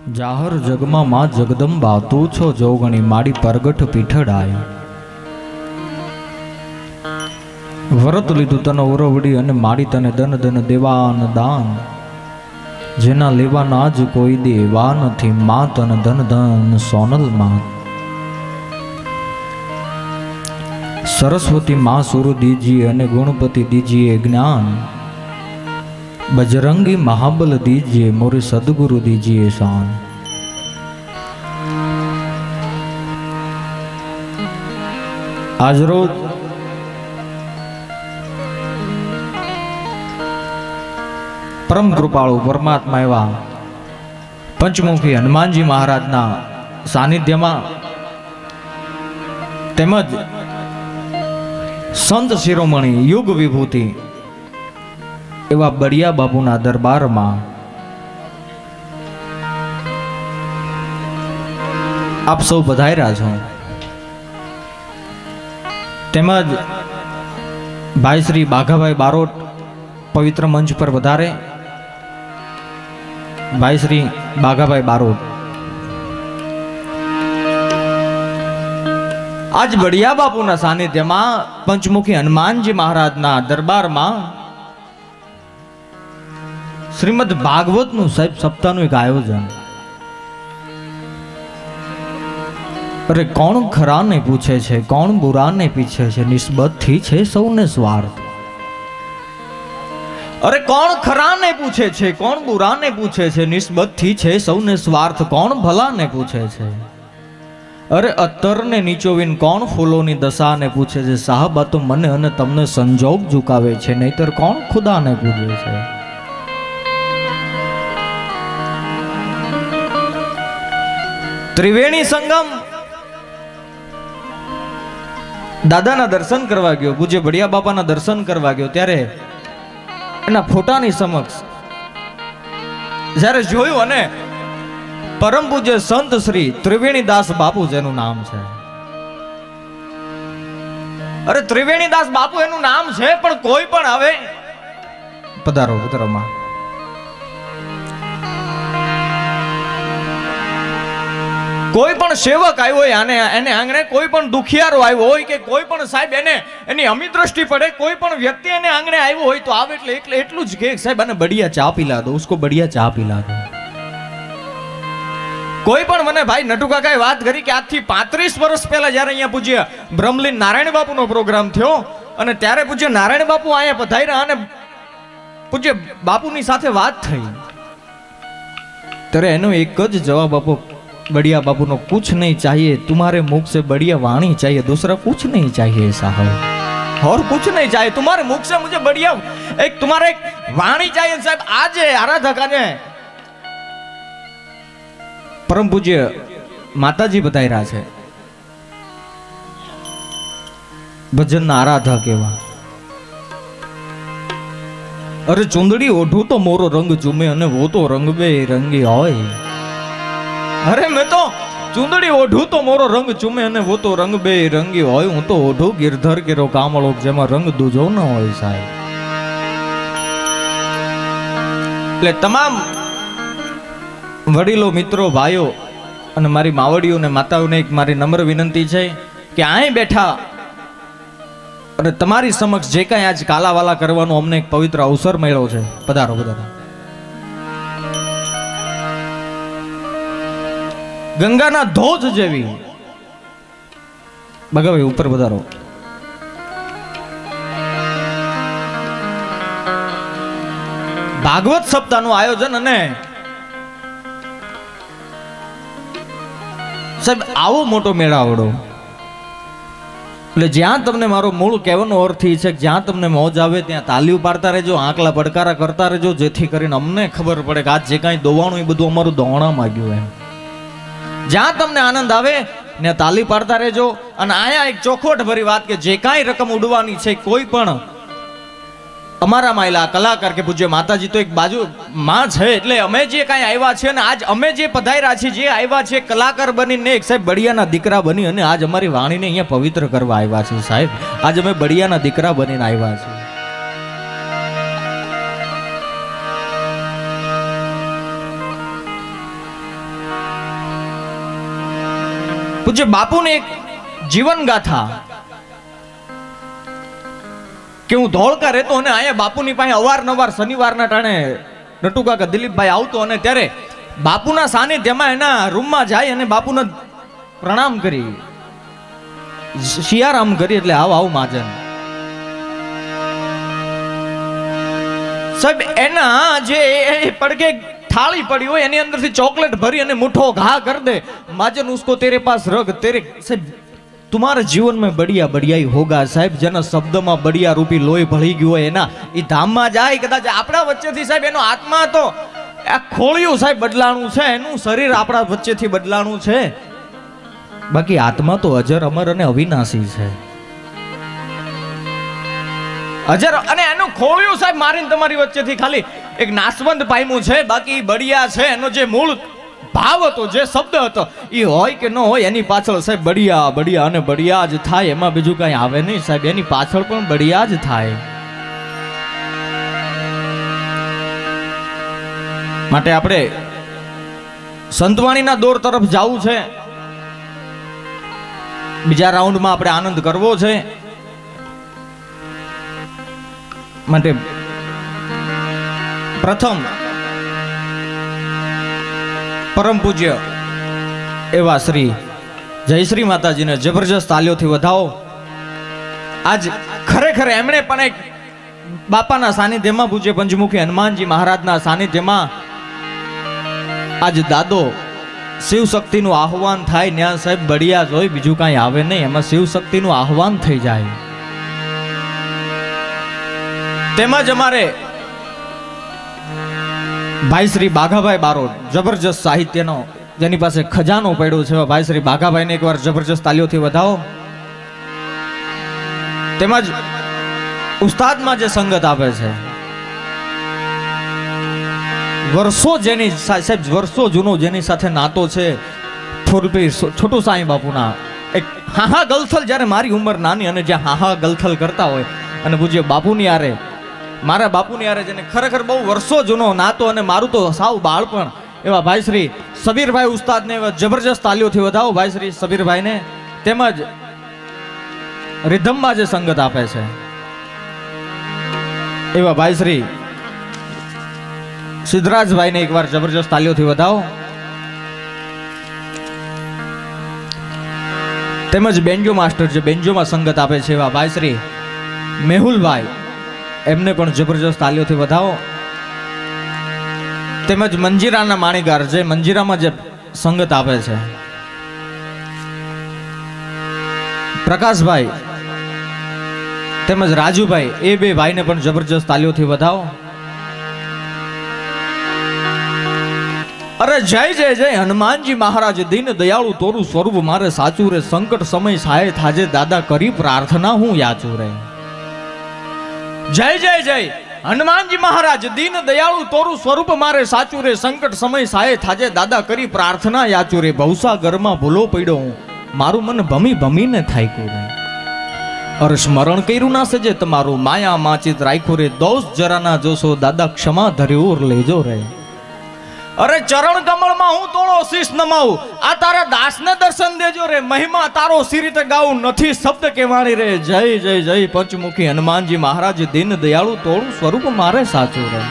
જાહર જગમાં માં જગદંબા તું છો જોગણી માડી પરગટ પીઠડાય. વરત લીધું તને ઓરવડી અને માડી તને દન દન દેવાન દાન. જેના લેવાના જ કોઈ દેવા નથી માં તને ધન ધન સોનલ માં. सरस्वती माँ सुर दीजिए અને गुणपति दीजिए ज्ञान. बजरंगी महाबल दीजिए मोरे सदगुरु दीजिए शान. आज रोज परम कृपाळु परमात्मा एवा पंचमुखी हनुमानजी महाराज ना सानिध्य में तेमज संत शिरोमणि युग विभूति एवा बड़िया बापूना दरबार में आप सौ बधायरा छो. तेमज भाई श्री बाघाभाई बारोट पवित्र मंच पर वधारे. भाई श्री बाघाभाई बारोट आज बड़िया बापूना सानिध्य में पंचमुखी हनुमानजी महाराज ना दरबार में श्रीमद भागवत नु साहिब सप्ताह नु एक आयोजन. अरे कौन खरा ने पूछे छे कौन बुरा ने पीछे छे निस्बत थी छे सौने स्वार्थ. अरे कौन खरा ने पूछे छे कौन बुरा ने पूछे छे निस्बत थी छे सौने स्वार्थ. कौन भला ने पूछे छे. अरे अत्तर ने नीचोवीन कौन फूलोनी दशा ने पूछे छे. साहब आ तो मने अने तमने संजोग झुकावे छे नहीतर कौन खुदा ने पूछे छे. त्रिवेणी संगम दादा ना दर्शन करवा गयो. पूज्य बड़िया बापा ना दर्शन करवा गयो त्यारे एना फोटानी समक्ष જ્યારે જોયું અને परम पूज्य संत श्री त्रिवेणी दास बापू जेनु नाम है. अरे त्रिवेणी दास बापू एनु नाम है पण कोई पण आवे पधारो पधारो मां. कोई पण सेवक आयो होय आने एने आंगणे कोई पण दुखियारो आयो होय के कोई पण साहेब एने एनी अमी दृष्टि पड़े कोई पण व्यक्ति एने आंगणे आयो होय तो आवे એટલે એટલું જ કે સાહેબ આને बढ़िया चा पिला दो उसको बढ़िया चा पिला दो. कोई पण मने भाई नटू काकाए बात करी कि आज थी 35 वर्ष पहला ज्यारे अहींया पूज्य ब्रह्मलीन नारायण बापू नो प्रोग्राम थयो अने त्यारे पूज्य नारायण बापू आया पधार्या अने पूज्य बापूनी साथे वात थई त्यारे एनो एक ज जवाब आपो बढ़िया बापू नो. कुछ नहीं चाहिए तुम्हारे मुख से बढ़िया वाणी चाहिए दूसरा कुछ नहीं चाहिए साहब और कुछ नहीं चाहिए तुम्हारे मुख से मुझे बढ़िया एक तुम्हारे एक वाणी चाहिए साहब. आज आराधक ने परम पूज्य माताजी बताई रहा है भजन ना आराधक एवा. अरे चुंदड़ी ओढ़ू तो मोरो रंग चूमे अने वो तो रंग बेरंगी होय. अरे मैं तो चुंदड़ी ओढ़ू तो मोरो रंग चूमे अने वो तो रंग बेरंगी होय. हूँ तो ओढ़ू गिरधर केरो कामळो जेमां रंग दूजो न होय साहेब. એટલે તમામ वडीलो मित्रों भाईओ અને મારી માવડીઓ ને માતાઓને એક મારી નમ્ર વિનંતી છે કે અહીં બેઠા અને તમારી સમક્ષ જે કાંઈ આજ કાલાવાલા કરવાનો અમને એક પવિત્ર અવસર મળ્યો છે. પધારો પધારો. ગંગાના ધોધ જેવી ભગાભાઈ ઉપર પધારો. ભાગવત સપ્તાહનું આયોજન અને સાહેબ આવો મોટો મેળાવડો એટલે જ્યાં તમને મારો મૂળ કહેવાનો અર્થ એ છે કે જ્યાં તમને મોજ આવે ત્યાં તાલીઓ પાડતા રહેજો આંકલા પડકારા કરતા રહેજો જેથી કરીને અમને ખબર પડે કે આજ જે કાંઈ દોવાણું એ બધું અમારું દોણામાં ગયું એમ. જ્યાં તમને આનંદ આવે ને તાલી પાડતા રહેજો. અને આયા એક ચોખવટ ભરી વાત કે જે કાંઈ રકમ ઉડવાની છે કોઈ પણ અમારા માયલા કલાકાર કે પૂજ્ય માતાજી તો એક બાજુ માં છે એટલે અમે જે કાંઈ આવ્યા છે અને આજ અમે જે પધાર્યા છીએ જે આવ્યા છે કલાકાર બનીને એક સાહેબ બળિયાના દીકરા બની અને આજ અમારી વાણીને અહીંયા પવિત્ર કરવા આવ્યા છે સાહેબ. આજ અમે બળિયાના દીકરા બનીને આવ્યા છીએ. પૂજ્ય બાપુની એક જીવન ગાથા કે હું ધોળકા રહેતો અને અહીંયા બાપુની પાસે અવારનવાર શનિવારના ટાણે નટુકાકા દિલીપભાઈ આવતો અને ત્યારે બાપુના સાનિધ્યમાં એના રૂમમાં જાય અને બાપુને પ્રણામ કરી શિયારામ કરી એટલે આવ મહાજન સાહેબ એના જે પડકે થાળી પડી હોય એની અંદરથી ચોકલેટ ભરી અને મુઠ્ઠો ઘા કરી દે माजन उसको तेरे पास रख तेरे साहब तुम्हारे जीवन में बढ़िया बढ़िया ही होगा साहब जेना शब्द में बढ़िया रूपी लोही भળી ગયો એના ઈ ધામમાં જાય કદાચ આપણા વચ્ચેથી સાહેબ એનો આત્મા તો આ ખોળિયું સાહેબ બદલાણું છે એનું શરીર આપણા વચ્ચેથી બદલાણું છે બાકી આત્મા તો અજર અમર અને અવિનાશી છે અજર અને એનું ખોળિયું સાહેબ મારીને તમારી વચ્ચેથી ખાલી એક નાસવંત પામ્યું છે બાકી બળિયા છે એનો જે મૂળ ભાવ હતો જે શબ્દ હતો એ હોય કે ન હોય એની પાછળ સાહેબ બળિયા બળિયા અને બળિયા જ થાય એમાં બીજું કઈ આવે નહીં સાહેબ એની પાછળ પણ બળિયા જ થાય માટે આપણે સંતવાણીના દોર તરફ જવું છે બીજા રાઉન્ડમાં આપણે આનંદ કરવો છે માટે પ્રથમ પરમ પૂજ્ય એવા શ્રી જયશ્રી માતાજીને જબરજસ્ત તાલીઓથી વધાવો આજ ખરેખર એમણે પણ એક બાપાના સાનિધ્યમાં પૂજ્ય પંચમુખી હનુમાનજી મહારાજના સાનિધ્યમાં આજ દાદો શિવ શક્તિનું આહવાન થાય ન્યા સાહેબ બળિયા જ હોય બીજું કાંઈ આવે નહીં એમાં શિવ શક્તિનું આહવાન થઈ જાય તેમજ અમારે ભાઈ શ્રી બાઘાભાઈ બારોટ જબરજસ્ત સાહિત્યનો જેની પાસે ખજાનો પડ્યો છે ભાઈ શ્રી બાઘાભાઈને એકવાર જબરજસ્ત તાલીઓથી વધાવો તેમજ ઉસ્તાદમાં જે સંગત આપે છે વર્ષો જેની સાહેબ વર્ષો જૂનો જેની સાથે નાતો છે ફૂલપીર છોટુ સાંઈ બાપુના એક હાહા ગલથલ જ્યારે મારી ઉંમર નાની અને જ્યાં હાહા ગલથલ કરતા હોય અને પૂજ્ય બાપુની આરે મારા બાપુની આરે જેને ખરેખર બહુ વર્ષો જૂનો નાતો અને મારું તો સાવ બાળપણ એવા ભાઈ શ્રી સબીરભાઈ ઉસ્તાદને એવા જબરજસ્ત તાલીઓથી વધાવો ભાઈ શ્રી સબીરભાઈને તેમજ રિધમમાં જે સંગત આપે છે એવા ભાઈ શ્રી સિદ્ધરાજભાઈને એકવાર જબરજસ્ત તાલીઓથી વધાવો તેમજ બેન્જો માસ્ટર જે બેન્જોમાં સંગત આપે છે એવા ભાઈ શ્રી મેહુલભાઈ એમને પણ જબરજસ્ત તાલીઓથી વધાવો તેમજ મંજીરાના માણીગાર જે મંજીરામાં જે સંગત આપે છે પ્રકાશભાઈ તેમજ રાજુભાઈ એ બે ભાઈને પણ જબરજસ્ત તાલીઓથી વધાવો અરે જય જય જય હનુમાનજી મહારાજ દીન દયાળુ તોરું સ્વરૂપ મારે સાચું રે સંકટ સમય સહાય થાજે દાદા કરી પ્રાર્થના હું યાચું રે જય જય જય હનુમાનજી મહારાજ દીન દયાળુ તોરું સ્વરૂપ મારે સાચું રે સંકટ સમય સહાય થાજે દાદા કરી પ્રાર્થના યાચું રે ભવસાગરમાં ભૂલો પડ્યો હું મારું મન ભમી ભમીને થાયકું રે અર સ્મરણ કર્યું ના સજે તમારું માયા માચિત રાખ્યું રે દોષ જરા ના જોશો દાદા ક્ષમા ધર્યો લેજો રે અરે ચરણ કમળમાં હું તોડો શીશ નમાવું આ તારા દાસને દર્શન દેજો રે મહિમા તારો સી રીતે ગાવું નથી શબ્દ કેવાણી રે જય જય જય પંચમુખી હનુમાનજી મહારાજ દીન દયાળુ તોડું સ્વરૂપ મારે સાચું રે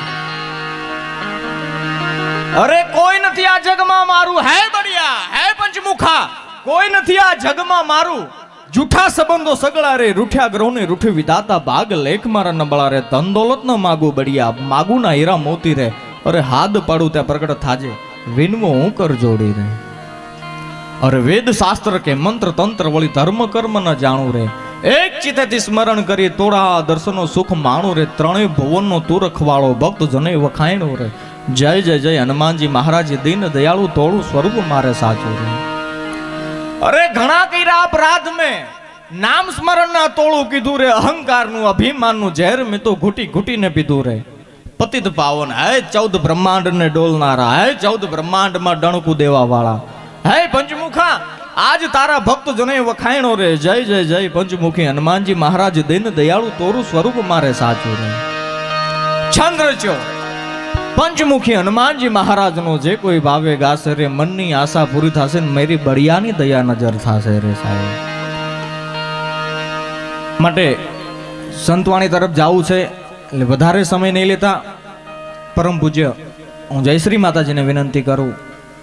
અરે કોઈ નથી આ જગમાં મારું હે બળિયા હે પંચમુખા કોઈ નથી આ જગમાં મારું જૂઠા સંબંધો સગળા રે રૂઠ્યા ગ્રહોને રૂઠી વિધાતા ભાગ લેખ મારા નબળા રે ધન દોલત ન માગુ બળિયા માગુ ના હીરા મોતી રે અરે હાથ પાડું ત્યાં પ્રગટ થાજે વિનવો હું કર જોડી રે અરે વેદ શાસ્ત્ર કે મંત્ર તંત્ર વળી ધર્મ કર્મ ન જાણું રે એક ચિત્તથી સ્મરણ કરી તોડા દર્શનો સુખ માણું રે ત્રણેય ભુવનનો તું રખવાળો ભક્ત જને વખાણું રે જય જય જય હનુમાનજી મહારાજ દીન દયાળુ તોડું સ્વરૂપ મારે સાચું રે અરે ઘણા કર્યા અપરાધ મેં નામ સ્મરણ ના તોડું કીધું રે અહંકાર નું અભિમાન નું ઝેર મેં તો ઘૂટી ઘૂટીને પીધું રે પતિત પાવન હે 14 બ્રહ્માંડ ને ડોલનારા હે 14 બ્રહ્માંડ માં ડણકું દેવા વાળા હે પંચમુખા આજ તારા ભક્ત જને વખાણો રે જય જય જય પંચમુખી હનુમાનજી મહારાજ દીન દયાળુ તોરું સ્વરૂપ મારે સાચું રે છંદ્ર ચો पंचमुखी हनुमान जी महाराज नो जे कोई भावे गासे रे मननी आशा पूरी थासे मेरी बड़ियानी दया नजर थासे रे साहेब। માટે સંતવાણી તરફ જાવું છે એટલે વધારે સમય નહીં લેતા પરમ પૂજ્ય હું જયશ્રી માતાજીને વિનંતી કરું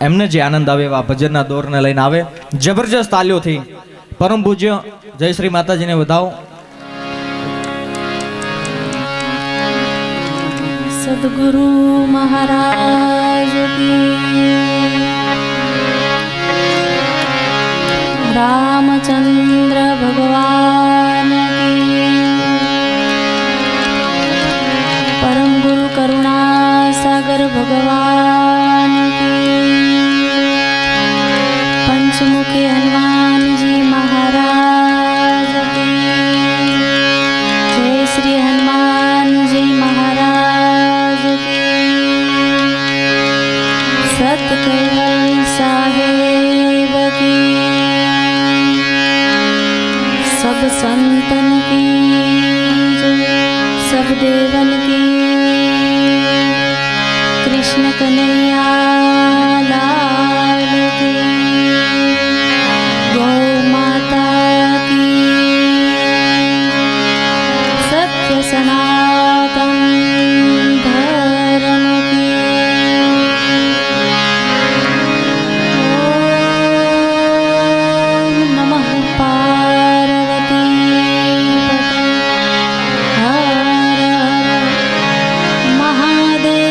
એમને જે આનંદ આવે એવા ભજનના દોરને લઈને આવે જબરજસ્ત તાલીઓથી પરમ પૂજ્ય જયશ્રી માતાજીને વધાવો। सद्गुरु महाराज की, रामचंद्र भगवान की, परम गुरु करुणा सागर भगवान की, पंचमुखी हनुमान जी महाराज की, जय श्री हनुमान जी महाराज की, सत केवल साहेब की, सब संतन की, सब देवन की, कृष्ण कन्हैया लाल की, गौ माता की, सत्य सनातन धर्म की। ओम नमः पार्वती पते, हर हर महादेव।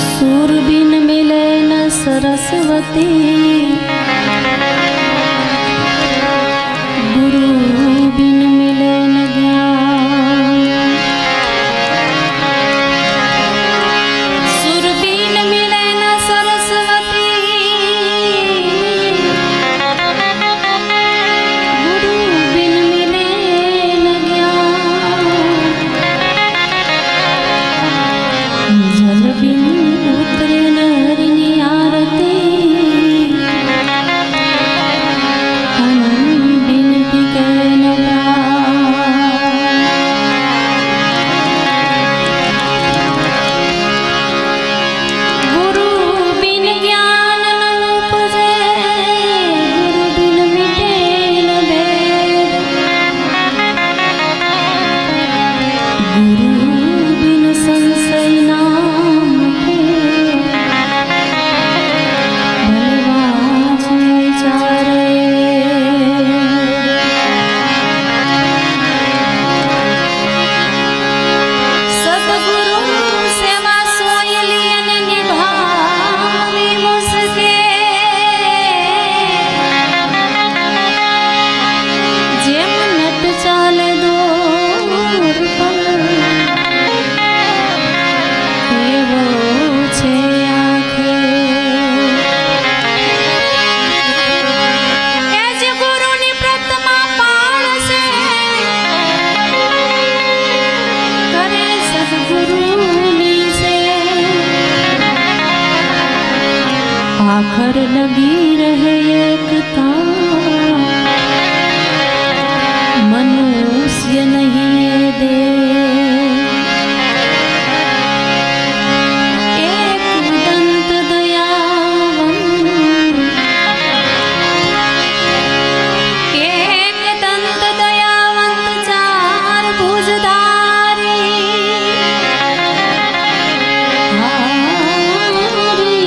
सूरबीन मिले न सरस्वती, गुरु बिन मिले न ज्ञान। सूरबीन मिले न सरस्वती, गुरु बिन मिले न ज्ञान। जल बिन उतरे न हरिनी आरती, आनंद बिन बिके न प्राण। गुरु बिन ज्ञान न उपजे, गुरु बिन मिटे न भेद। गुरु बिन संशय नाम के, भलवाज विचारे। सद्गुरु सेवा सोई लियन निभावी मुझके, जेम नट चाले दूर पर, एवो छे आंखे। एज गुरुनी प्रतिमा पाळसे, करे सद्गुरुनी से। आखर लगी रहे एकता, मनुष्य नहीं ये दे। एक दंत दयावंत, एक दंत दयावंत, चार भुजधारी। हारी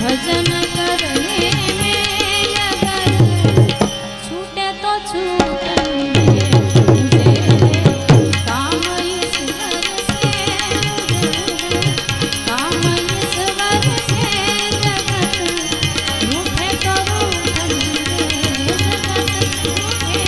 भजन करने में अगर छूटे तो छूटन दे मुझे, काम ईश्वर से मुझे, काम ईश्वर से जगत रूठे तो रूठन दे, जगत रूठे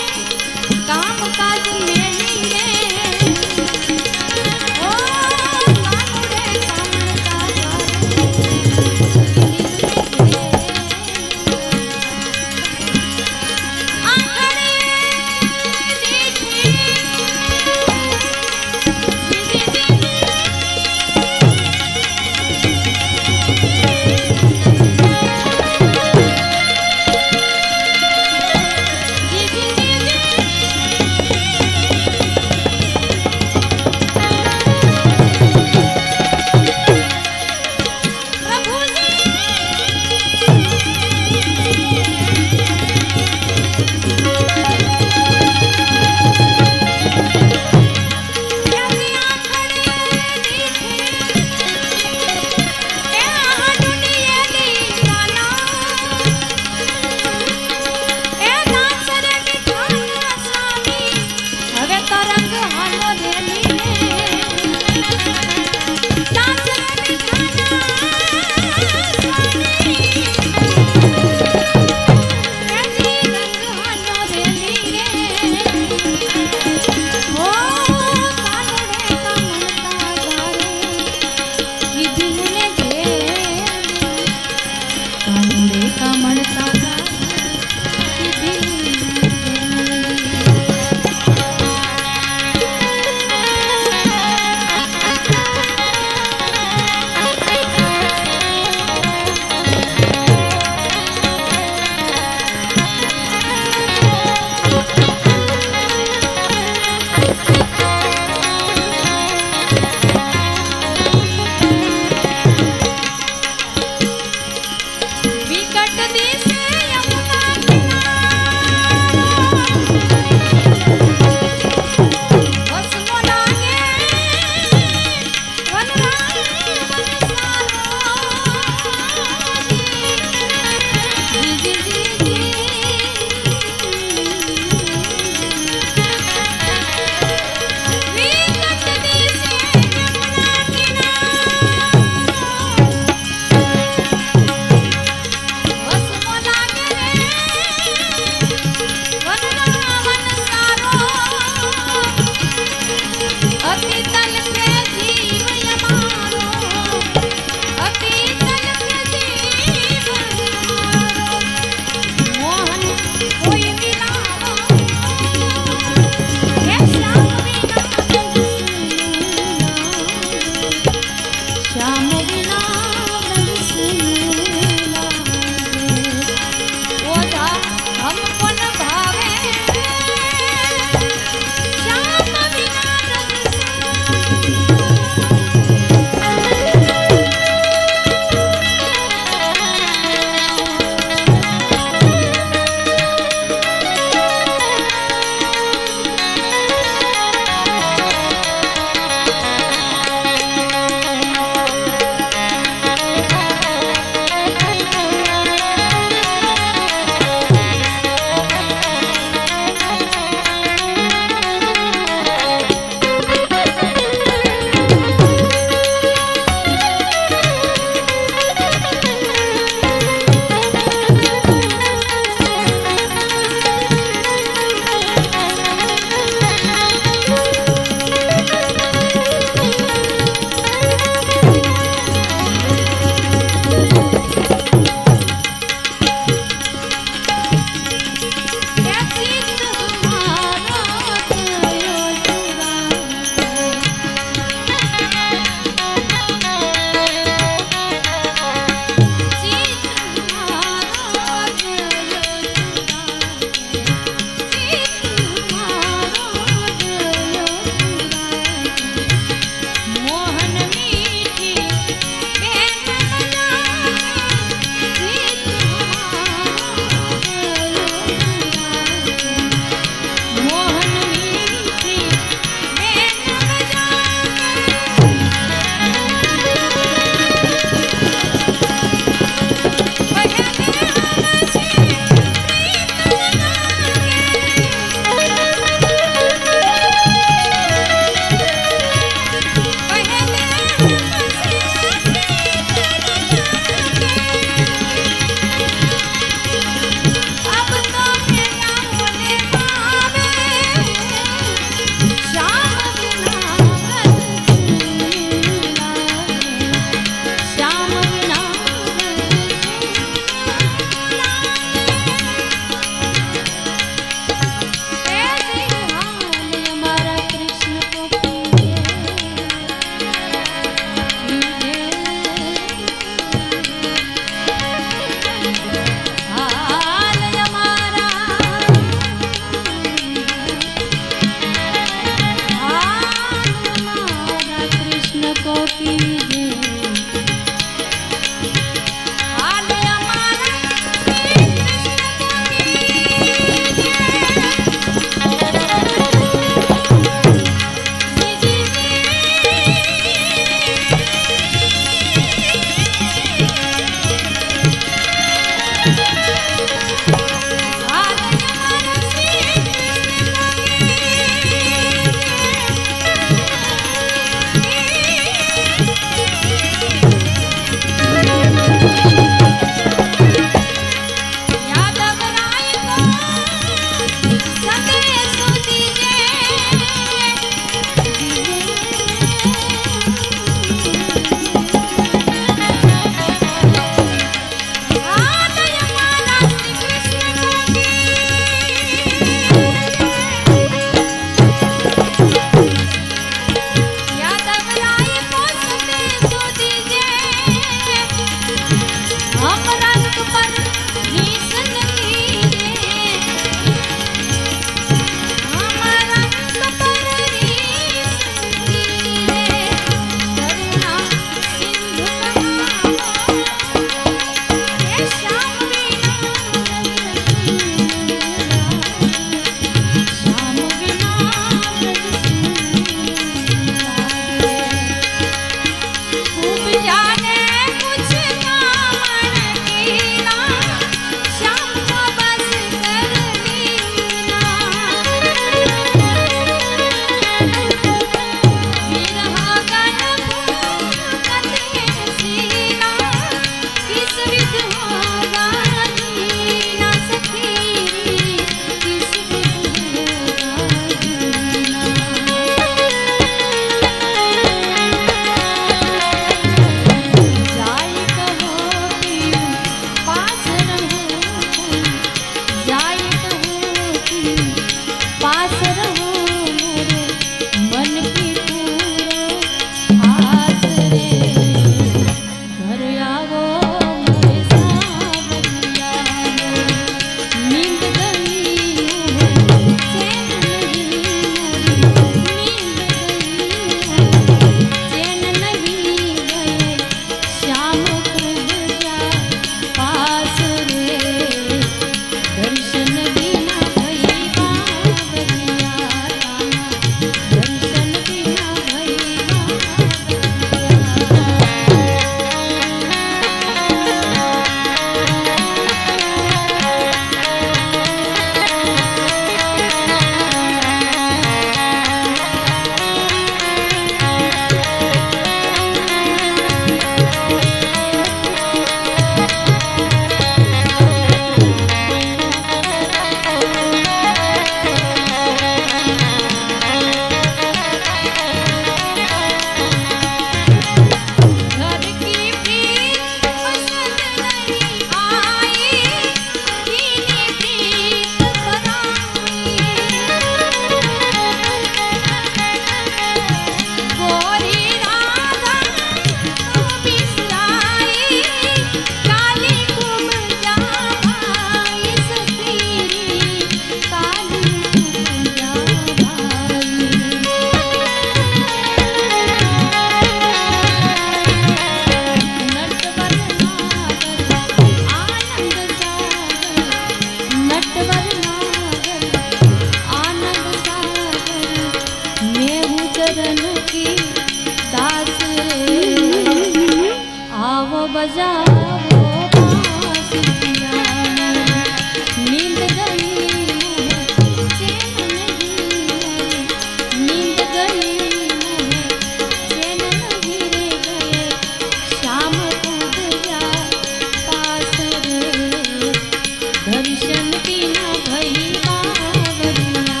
दर्शन बिना भई बावरिया,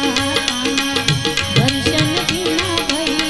दर्शन बिना भई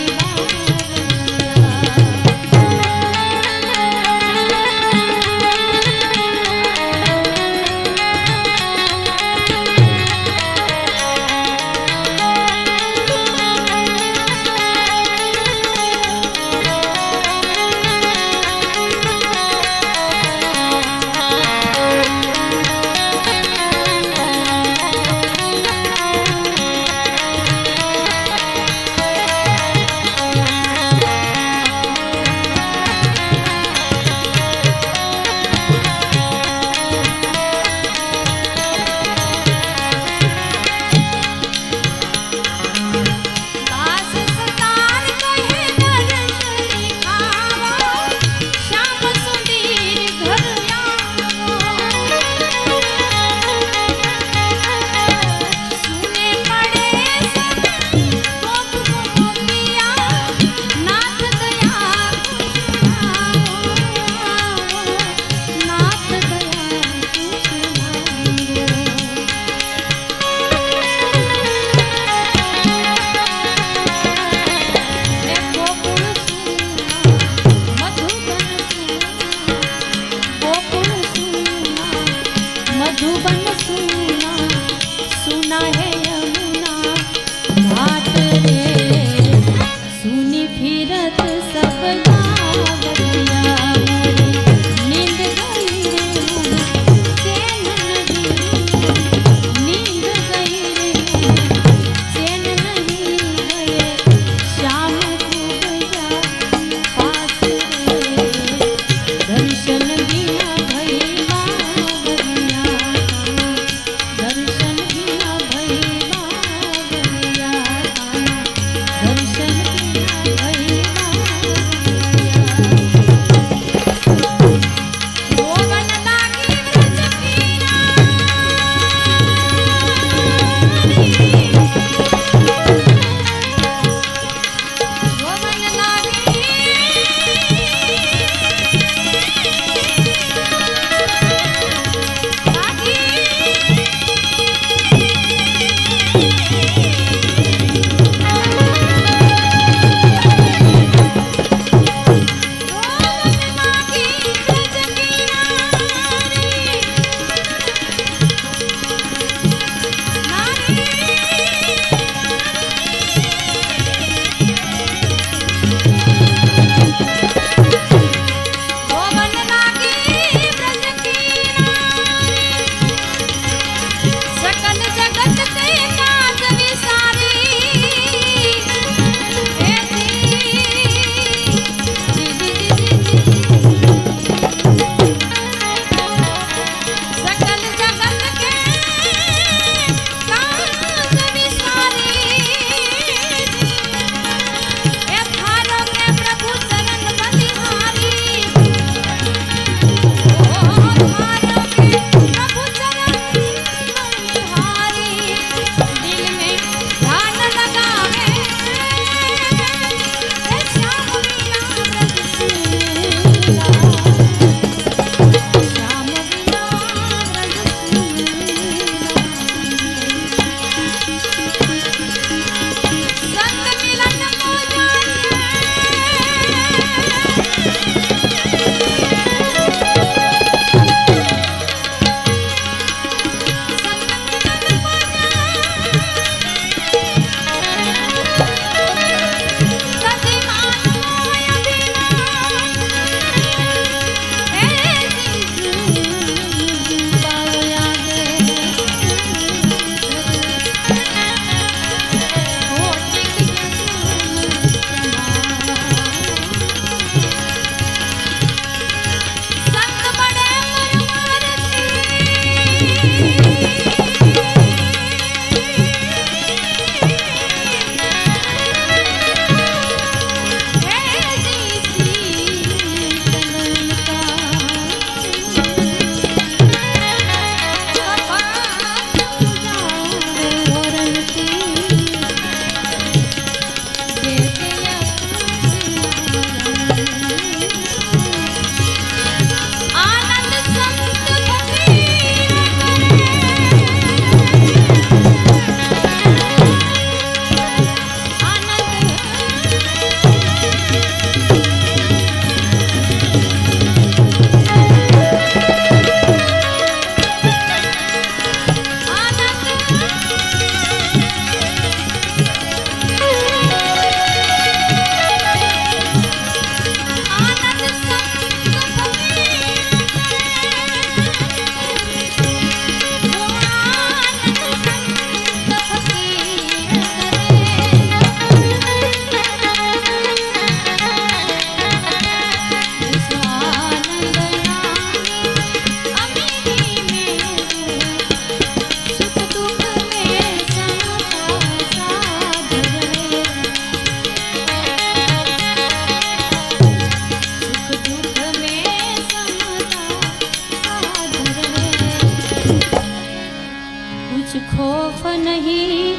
कुछ खौफ नहीं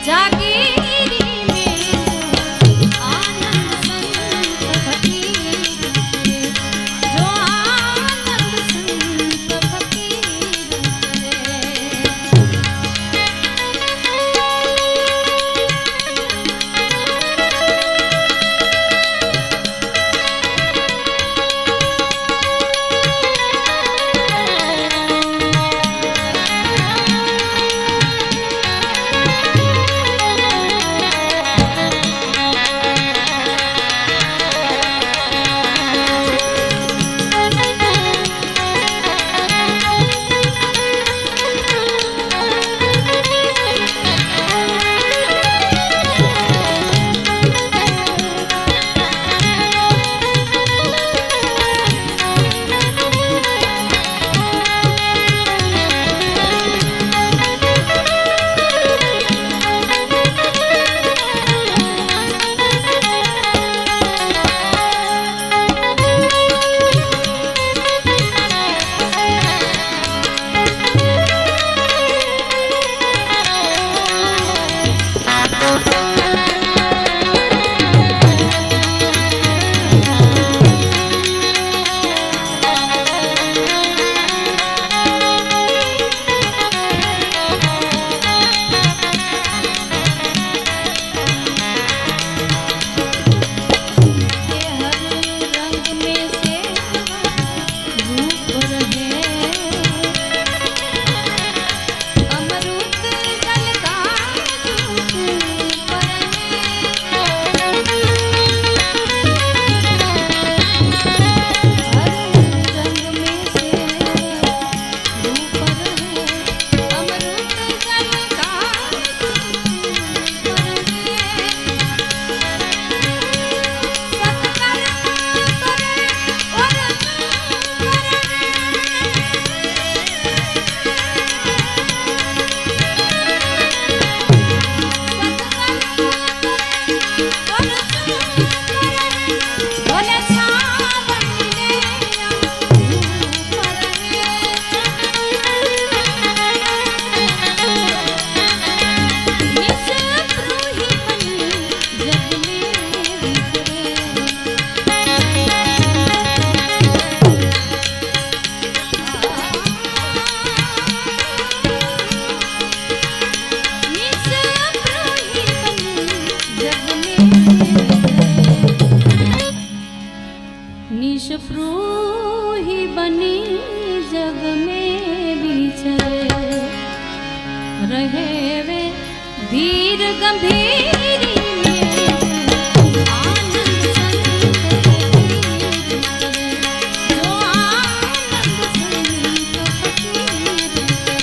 जागीरी में जो आनंद संत फकीर करे, जो आनंद संत फकीर करे। निष्प्रूहि बनी जग में विचरे, रहे वे धीर गंभीरी में आनंद संत फकीर करे, जो आनंद संत फकीर करे।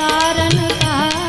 कारण का